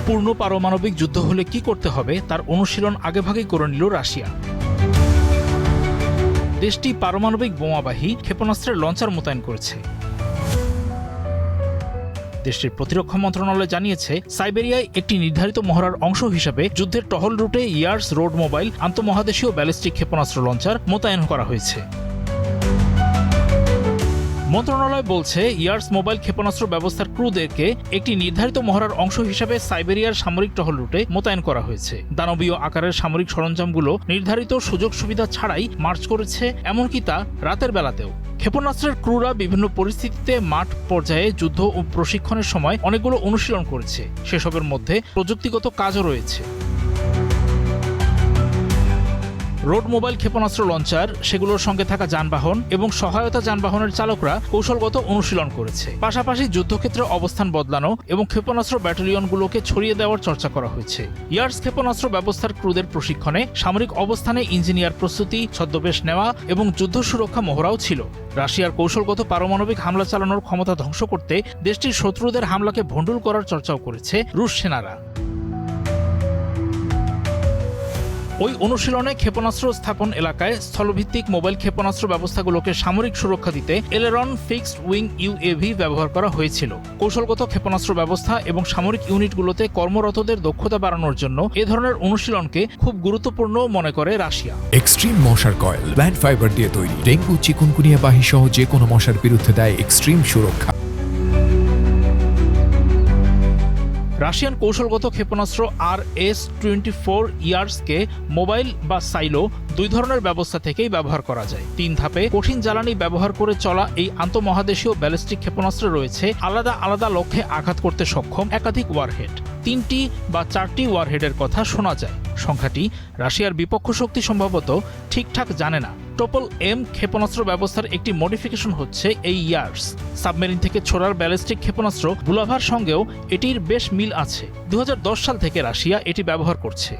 পূর্ণ পারমাণবিক যুদ্ধ হলে কি করতে হবে তার অনুশীলন আগেভাগেই করে নিল রাশিয়া। দেশটি পারমাণবিক বোমাবাহী ক্ষেপণাস্ত্রের লঞ্চার মোতায়েন করেছে। দেশটির প্রতিরক্ষা মন্ত্রণালয় জানিয়েছে, সাইবেরিয়ায় একটি নির্ধারিত মহড়ার অংশ হিসেবে যুদ্ধের টহল রুটে ইয়ার্স রোড মোবাইল আন্তঃমহাদেশীয় ব্যালিস্টিক ক্ষেপণাস্ত্র লঞ্চার মোতায়েন করা হয়েছে। মন্ত্রণালয় বলছে, ইয়ার্স মোবাইল ক্ষেপণাস্ত্র ব্যবস্থার ক্রুদেরকে একটি নির্ধারিত মহড়ার অংশ হিসেবে সাইবেরিয়ার সামরিক টহল রুটে মোতায়েন করা হয়েছে। দানবীয় আকারের সামরিক সরঞ্জামগুলো নির্ধারিত সুযোগ সুবিধা ছাড়াই মার্চ করেছে, এমনকি তা রাতের বেলাতেও। ক্ষেপণাস্ত্রের ক্রুরা বিভিন্ন পরিস্থিতিতে মাঠ পর্যায়ে যুদ্ধ ও প্রশিক্ষণের সময় অনেকগুলো অনুশীলন করেছে। সেসবের মধ্যে প্রযুক্তিগত কাজও রয়েছে। রোড মোবাইল ক্ষেপণাস্ত্র লঞ্চার, সেগুলোর সঙ্গে থাকা যানবাহন এবং সহায়তা যানবাহনের চালকরা কৌশলগত অনুশীলন করেছে। পাশাপাশি যুদ্ধক্ষেত্রে অবস্থান বদলানো এবং ক্ষেপণাস্ত্র ব্যাটালিয়নগুলোকে ছড়িয়ে দেওয়ার চর্চা করা হয়েছে। ইয়ার্স ক্ষেপণাস্ত্র ব্যবস্থার ক্রুদের প্রশিক্ষণে সামরিক অবস্থানে ইঞ্জিনিয়ার প্রস্তুতি, ছদ্মবেশ নেওয়া এবং যুদ্ধ সুরক্ষা মহড়াও ছিল। রাশিয়ার কৌশলগত পারমাণবিক হামলা চালানোর ক্ষমতা ধ্বংস করতে দেশটির শত্রুদের হামলাকে ভণ্ডুল করার চর্চাও করেছে রুশ সেনারা। ওই অনুশীলনে ক্ষেপণাস্ত্র স্থাপন এলাকায় স্থলভিত্তিক মোবাইল ক্ষেপণাস্ত্র ব্যবস্থাগুলোকে সামরিক সুরক্ষা দিতে এলেরন ফিক্সড উইং ইউএভি ব্যবহার করা হয়েছিল। কৌশলগত ক্ষেপণাস্ত্র ব্যবস্থা এবং সামরিক ইউনিটগুলোতে কর্মরতদের দক্ষতা বাড়ানোর জন্য এ ধরনের অনুশীলনকে খুব গুরুত্বপূর্ণ মনে করে রাশিয়া। এক্সট্রিম মশার কয়েল প্ল্যান্ট ফাইবার দিয়ে তৈরি, ডেঙ্গু, চিকুনগুনিয়া বাহি সহ যে কোনো মশার বিরুদ্ধে দেয় এক্সট্রিম সুরক্ষা। রাশিয়ান কৌশলগত ক্ষেপণাস্ত্র RS-24 ইয়ার্সকে মোবাইল বা সাইলো দুই ধরনের ব্যবস্থা থেকেই ব্যবহার করা যায়। 3 ধাপে কঠিন জ্বালানি ব্যবহার করে চলা এই আন্তঃমহাদেশীয় ব্যালিস্টিক ক্ষেপণাস্ত্রে রয়েছে আলাদা আলাদা লক্ষ্যে আঘাত করতে সক্ষম একাধিক ওয়ারহেড। 3টি বা 4টি ওয়ারহেডের কথা শোনা যায়। সংখ্যাটি রাশিয়ার বিপক্ষ শক্তি সম্ভবত ঠিকঠাক জানে না। টোপল এম ক্ষেপণাস্ত্র ব্যবস্থার একটি মডিফিকেশন হচ্ছে এই ইয়ার্স। সাবমেরিন থেকে ছোড়ার ব্যালিস্টিক ক্ষেপণাস্ত্র বুলাভার সঙ্গেও এটির বেশ মিল আছে। 2010 সাল থেকে রাশিয়া এটি ব্যবহার করছে।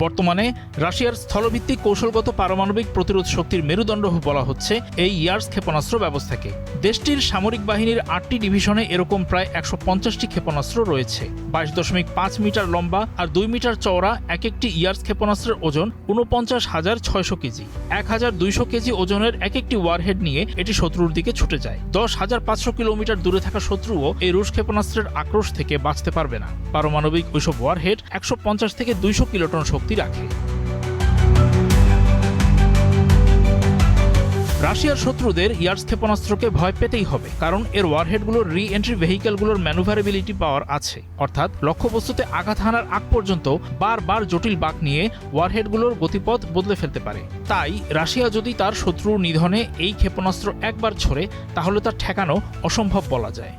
বর্তমানে রাশিয়ার স্থলভিত্তিক কৌশলগত পারমাণবিক প্রতিরোধ শক্তির মেরুদণ্ড বলা হচ্ছে এই ইয়ার্স ক্ষেপণাস্ত্র ব্যবস্থাকে। দেশটির সামরিক বাহিনীর 8টি ডিভিশনে এরকম প্রায় 150টি ক্ষেপণাস্ত্র রয়েছে। 22.5 মিটার লম্বা আর 2 মিটার চওড়া এক একটি ইয়ার্স ক্ষেপণাস্ত্রের ওজন 49,600 কেজি। 1,200 কেজি ওজনের এক একটি ওয়ারহেড নিয়ে এটি শত্রুর দিকে ছুটে যায়। 10,500 কিলোমিটার দূরে থাকা শত্রুও এই রুশ ক্ষেপণাস্ত্রের আক্রোশ থেকে বাঁচতে পারবে না। পারমাণবিক ওইসব ওয়ারহেড 150 থেকে 200 কিলোটন শক্তি রাখে। রাশিয়ার শত্রুদের ইয়ার্স ক্ষেপণাস্ত্রকে ভয় পেতেই হবে, কারণ এর ওয়ারহেডগুলোর রি এন্ট্রি ভেহিকেলগুলোর ম্যানুভারেবিলিটি পাওয়ার আছে। অর্থাৎ লক্ষ্যবস্তুতে আঘাত হানার আগ পর্যন্ত বারবার জটিল বাঁক নিয়ে ওয়ারহেডগুলোর গতিপথ বদলে ফেলতে পারে। তাই রাশিয়া যদি তার শত্রু নিধনে এই ক্ষেপণাস্ত্র একবার ছোড়ে, তাহলে তা ঠেকানো অসম্ভব বলা যায়।